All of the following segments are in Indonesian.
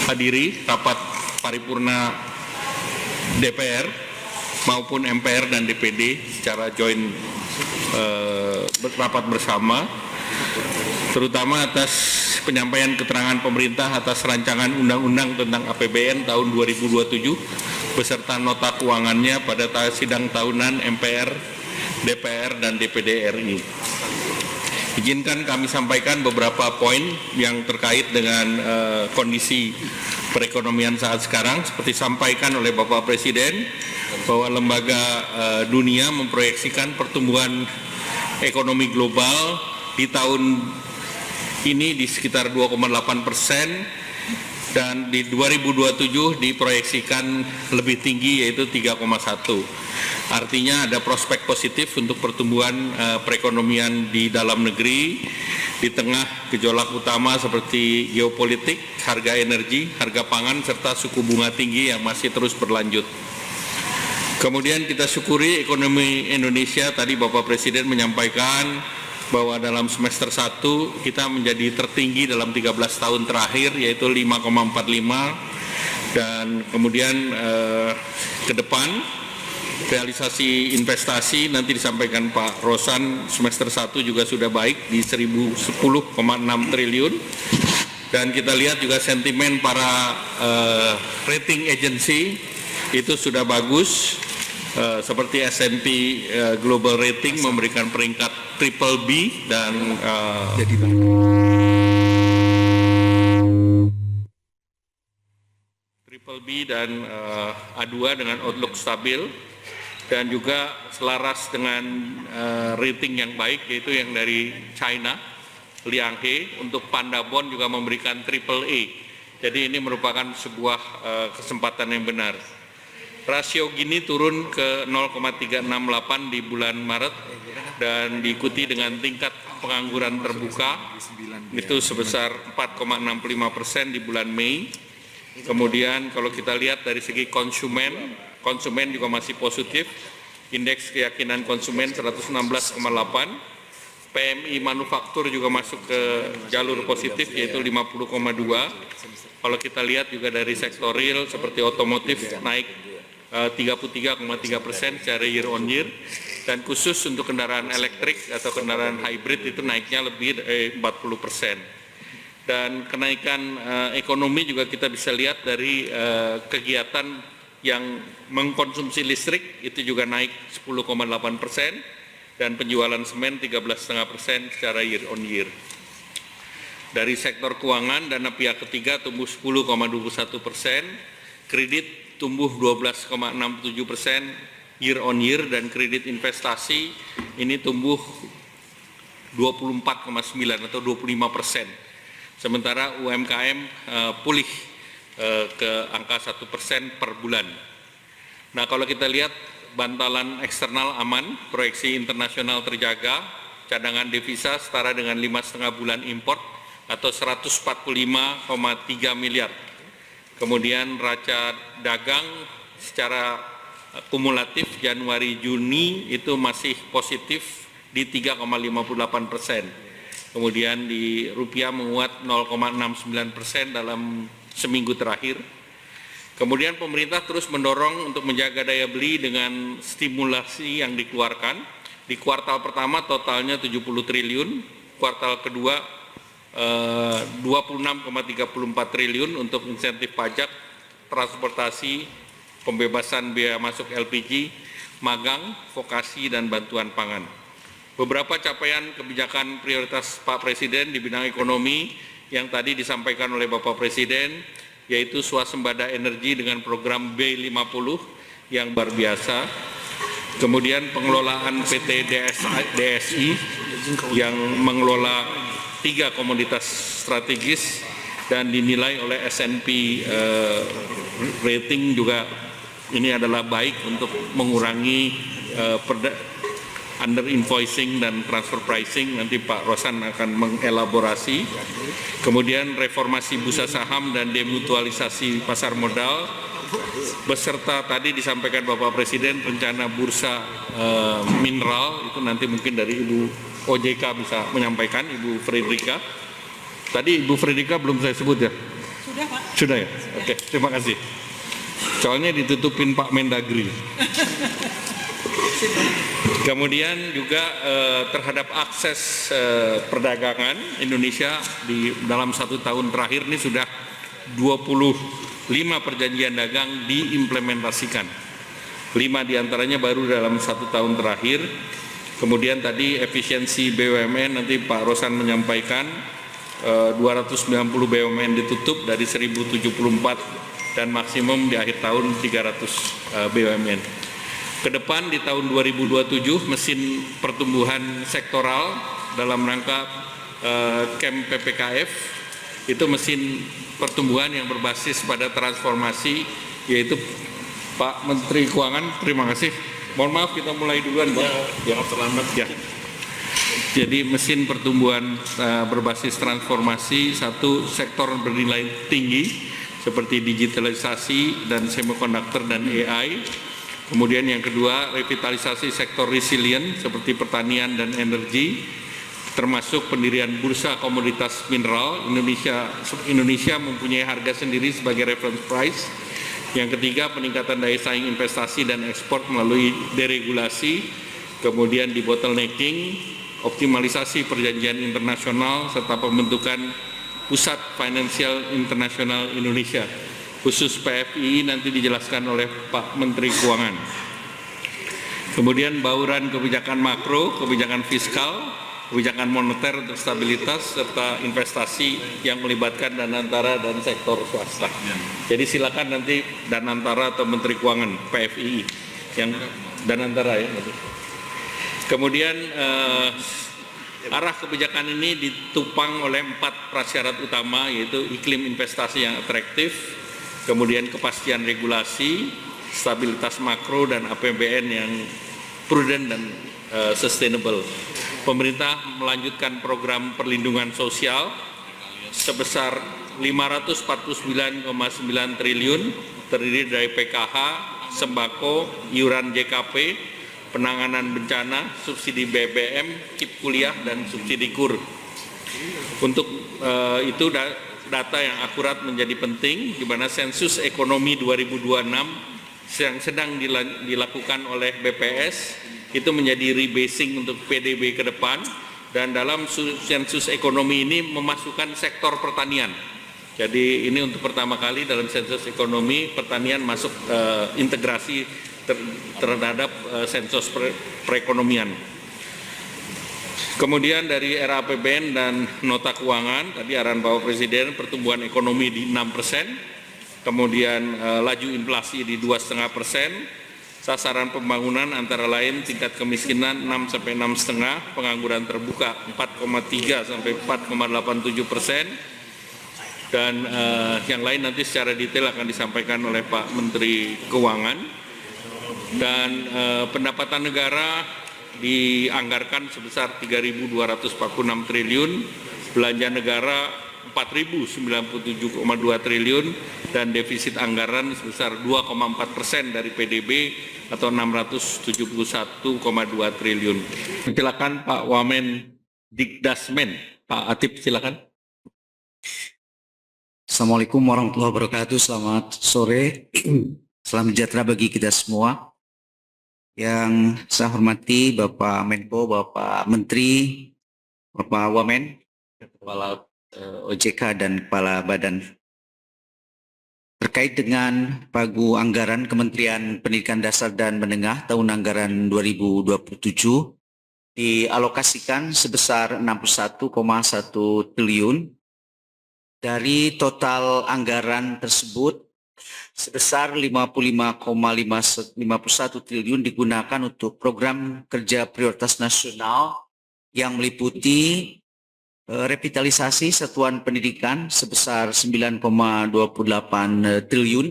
hadiri rapat paripurna DPR maupun MPR dan DPD secara joint rapat bersama, terutama atas penyampaian keterangan pemerintah atas rancangan undang-undang tentang APBN tahun 2027 beserta nota keuangannya pada sidang tahunan MPR, DPR, dan DPD RI. Izinkan kami sampaikan beberapa poin yang terkait dengan kondisi perekonomian saat sekarang. Seperti disampaikan oleh Bapak Presiden, bahwa lembaga dunia memproyeksikan pertumbuhan ekonomi global di tahun ini di sekitar 2,8%, dan di 2027 diproyeksikan lebih tinggi, yaitu 3,1. Artinya ada prospek positif untuk pertumbuhan perekonomian di dalam negeri di tengah gejolak utama seperti geopolitik, harga energi, harga pangan, serta suku bunga tinggi yang masih terus berlanjut. Kemudian kita syukuri ekonomi Indonesia, tadi Bapak Presiden menyampaikan bahwa dalam semester 1 kita menjadi tertinggi dalam 13 tahun terakhir, yaitu 5,45, dan kemudian ke depan realisasi investasi nanti disampaikan Pak Rosan semester 1 juga sudah baik di 1010,6 triliun, dan kita lihat juga sentimen para rating agency itu sudah bagus. Seperti S&P Global Rating memberikan peringkat triple B dan A2 dengan outlook stabil, dan juga selaras dengan rating yang baik, yaitu yang dari China, Liang He, untuk Panda Bond juga memberikan triple A. Jadi ini merupakan sebuah kesempatan yang benar. Rasio Gini turun ke 0,368 di bulan Maret dan diikuti dengan tingkat pengangguran terbuka itu sebesar 4,65% di bulan Mei. Kemudian kalau kita lihat dari segi konsumen juga masih positif. Indeks keyakinan konsumen 116,8. PMI manufaktur juga masuk ke jalur positif, yaitu 50,2. Kalau kita lihat juga dari sektor real seperti otomotif naik 33,3% secara year on year, dan khusus untuk kendaraan elektrik atau kendaraan hybrid itu naiknya lebih dari 40%. Dan kenaikan ekonomi juga kita bisa lihat dari kegiatan yang mengkonsumsi listrik itu juga naik 10,8%, dan penjualan semen 13,5% secara year on year. Dari sektor keuangan, dana pihak ketiga tumbuh 10,21%, kredit tumbuh 12,67% year on year, dan kredit investasi ini tumbuh 24,9 atau 25%. Sementara UMKM pulih ke angka 1% per bulan. Nah, kalau kita lihat bantalan eksternal aman, proyeksi internasional terjaga, cadangan devisa setara dengan 5,5 bulan import atau 145,3 miliar. Kemudian raca dagang secara kumulatif Januari-Juni itu masih positif di 3,58%. Kemudian di rupiah menguat 0,69% dalam seminggu terakhir. Kemudian pemerintah terus mendorong untuk menjaga daya beli dengan stimulasi yang dikeluarkan. Di kuartal pertama totalnya 70 triliun, kuartal kedua 26,34 triliun untuk insentif pajak, transportasi, pembebasan biaya masuk LPG, magang, vokasi, dan bantuan pangan. Beberapa capaian kebijakan prioritas Pak Presiden di bidang ekonomi yang tadi disampaikan oleh Bapak Presiden, yaitu swasembada energi dengan program B50 yang luar biasa. Kemudian pengelolaan PT DSI yang mengelola 3 komoditas strategis dan dinilai oleh S&P rating juga ini adalah baik untuk mengurangi under invoicing dan transfer pricing. Nanti Pak Rosan akan mengelaborasi. Kemudian reformasi bursa saham dan demutualisasi pasar modal, beserta tadi disampaikan Bapak Presiden rencana bursa mineral, itu nanti mungkin dari Ibu OJK bisa menyampaikan, Ibu Fredrika. Tadi Ibu Fredrika belum saya sebut ya? Sudah ya? Oke, terima kasih. Soalnya ditutupin Pak Mendagri. Kemudian juga terhadap akses perdagangan Indonesia di dalam 1 tahun terakhir ini sudah 25 perjanjian dagang diimplementasikan. 5 diantaranya baru dalam 1 tahun terakhir. Kemudian tadi efisiensi BUMN, nanti Pak Rosan menyampaikan 290 BUMN ditutup dari 1074 dan maksimum di akhir tahun 300 BUMN. Kedepan di tahun 2027 mesin pertumbuhan sektoral dalam rangka Camp PPKF itu mesin pertumbuhan yang berbasis pada transformasi, yaitu Pak Menteri Keuangan, terima kasih. Mohon maaf kita mulai duluan Pak. Ya, terlambat ya. Jadi mesin pertumbuhan berbasis transformasi, satu sektor bernilai tinggi seperti digitalisasi dan semiconductor dan AI. Kemudian yang kedua, revitalisasi sektor resilient seperti pertanian dan energi, termasuk pendirian bursa komoditas mineral. Indonesia mempunyai harga sendiri sebagai reference price. Yang ketiga, peningkatan daya saing investasi dan ekspor melalui deregulasi, kemudian debottlenecking, optimalisasi perjanjian internasional, serta pembentukan Pusat Finansial Internasional Indonesia. Khusus PFI nanti dijelaskan oleh Pak Menteri Keuangan. Kemudian bauran kebijakan makro, kebijakan fiskal, kebijakan moneter untuk stabilitas, serta investasi yang melibatkan Danantara dan sektor swasta. Jadi silakan nanti Danantara atau Menteri Keuangan, PFI, yang Danantara ya. Kemudian arah kebijakan ini ditopang oleh 4 prasyarat utama, yaitu iklim investasi yang atraktif, kemudian kepastian regulasi, stabilitas makro, dan APBN yang prudent dan sustainable. Pemerintah melanjutkan program perlindungan sosial sebesar 549,9 triliun, terdiri dari PKH, sembako, iuran JKP, penanganan bencana, subsidi BBM, KIP kuliah, dan subsidi KUR. Untuk itu data yang akurat menjadi penting, di mana sensus ekonomi 2026 yang sedang dilakukan oleh BPS itu menjadi rebasing untuk PDB ke depan, dan dalam sensus ekonomi ini memasukkan sektor pertanian. Jadi ini untuk pertama kali dalam sensus ekonomi pertanian masuk integrasi terhadap sensus perekonomian. Kemudian dari era APBN dan nota keuangan, tadi arahan Bapak Presiden pertumbuhan ekonomi di 6%, kemudian laju inflasi di 2,5%, sasaran pembangunan antara lain tingkat kemiskinan 6-6,5%, pengangguran terbuka 4,3 sampai 4,87%, dan yang lain nanti secara detail akan disampaikan oleh Pak Menteri Keuangan. Dan pendapatan negara dianggarkan sebesar 3.246 triliun, belanja negara 4.097,2 triliun, dan defisit anggaran sebesar 2,4% dari PDB atau 671,2 triliun. Silakan Pak Wamen Dikdasmen, Pak Atip silakan. Assalamualaikum warahmatullahi wabarakatuh. Selamat sore, salam sejahtera bagi kita semua. Yang saya hormati Bapak Menko, Bapak Menteri, Bapak Wamen, Kepala OJK, dan Kepala Badan. Terkait dengan pagu anggaran Kementerian Pendidikan Dasar dan Menengah tahun anggaran 2027 dialokasikan sebesar 61,1 triliun. Dari total anggaran tersebut, sebesar 55,51 triliun digunakan untuk program kerja prioritas nasional yang meliputi revitalisasi satuan pendidikan sebesar 9,28 triliun.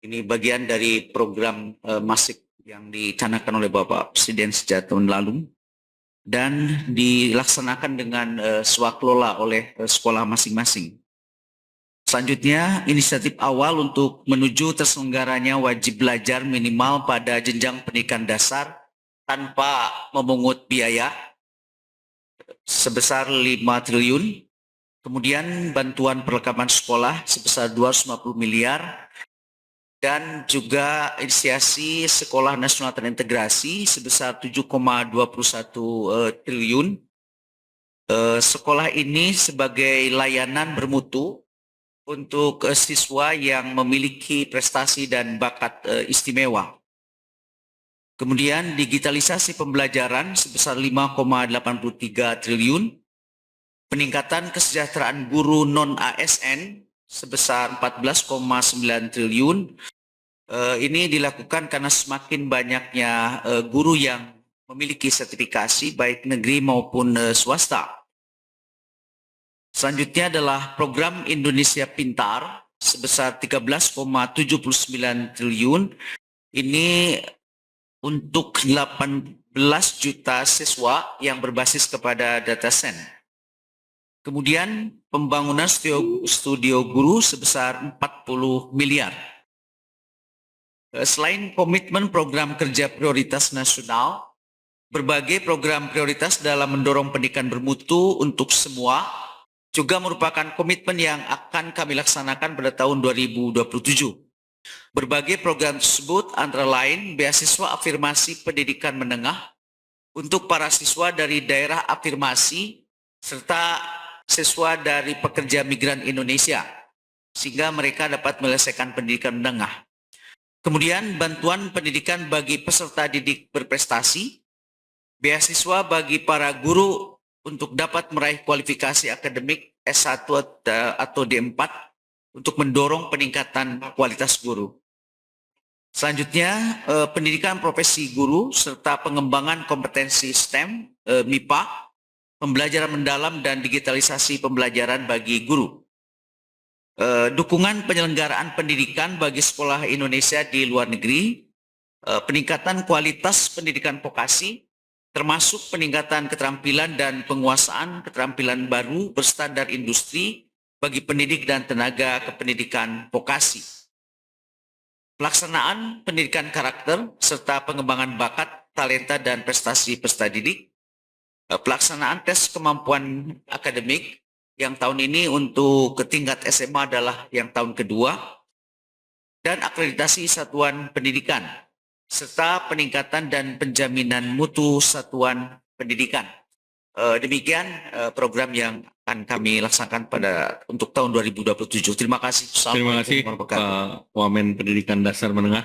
Ini bagian dari program masif yang dicanangkan oleh Bapak Presiden sejak tahun lalu dan dilaksanakan dengan swaklola oleh sekolah masing-masing. Selanjutnya, inisiatif awal untuk menuju terselenggaranya wajib belajar minimal pada jenjang pendidikan dasar tanpa memungut biaya sebesar 5 triliun. kemudian bantuan perlengkapan sekolah sebesar 250 miliar, dan juga inisiasi Sekolah Nasional Terintegrasi sebesar 7,21 triliun. Sekolah ini sebagai layanan bermutu untuk siswa yang memiliki prestasi dan bakat istimewa. Kemudian digitalisasi pembelajaran sebesar 5,83 triliun, peningkatan kesejahteraan guru non-ASN sebesar 14,9 triliun. Ini dilakukan karena semakin banyaknya guru yang memiliki sertifikasi baik negeri maupun swasta. Selanjutnya adalah program Indonesia Pintar sebesar 13,79 triliun. Ini untuk 18 juta siswa yang berbasis kepada data science. Kemudian pembangunan studio guru sebesar 40 miliar. Selain komitmen program kerja prioritas nasional, berbagai program prioritas dalam mendorong pendidikan bermutu untuk semua juga merupakan komitmen yang akan kami laksanakan pada tahun 2027. Berbagai program tersebut antara lain beasiswa afirmasi pendidikan menengah untuk para siswa dari daerah afirmasi serta siswa dari pekerja migran Indonesia, sehingga mereka dapat menyelesaikan pendidikan menengah. Kemudian bantuan pendidikan bagi peserta didik berprestasi, beasiswa bagi para guru untuk dapat meraih kualifikasi akademik S1 atau D4 untuk mendorong peningkatan kualitas guru. Selanjutnya, pendidikan profesi guru serta pengembangan kompetensi STEM, MIPA, pembelajaran mendalam dan digitalisasi pembelajaran bagi guru. Dukungan penyelenggaraan pendidikan bagi sekolah Indonesia di luar negeri, peningkatan kualitas pendidikan vokasi, termasuk peningkatan keterampilan dan penguasaan keterampilan baru berstandar industri bagi pendidik dan tenaga kependidikan vokasi. Pelaksanaan pendidikan karakter serta pengembangan bakat, talenta dan prestasi peserta didik. Pelaksanaan tes kemampuan akademik yang tahun ini untuk ke tingkat SMA adalah yang tahun kedua, dan akreditasi satuan pendidikan serta peningkatan dan penjaminan mutu satuan pendidikan. Demikian program yang akan kami laksanakan untuk tahun 2027. Terima kasih. Terima kasih Pak Wamen Pendidikan Dasar Menengah.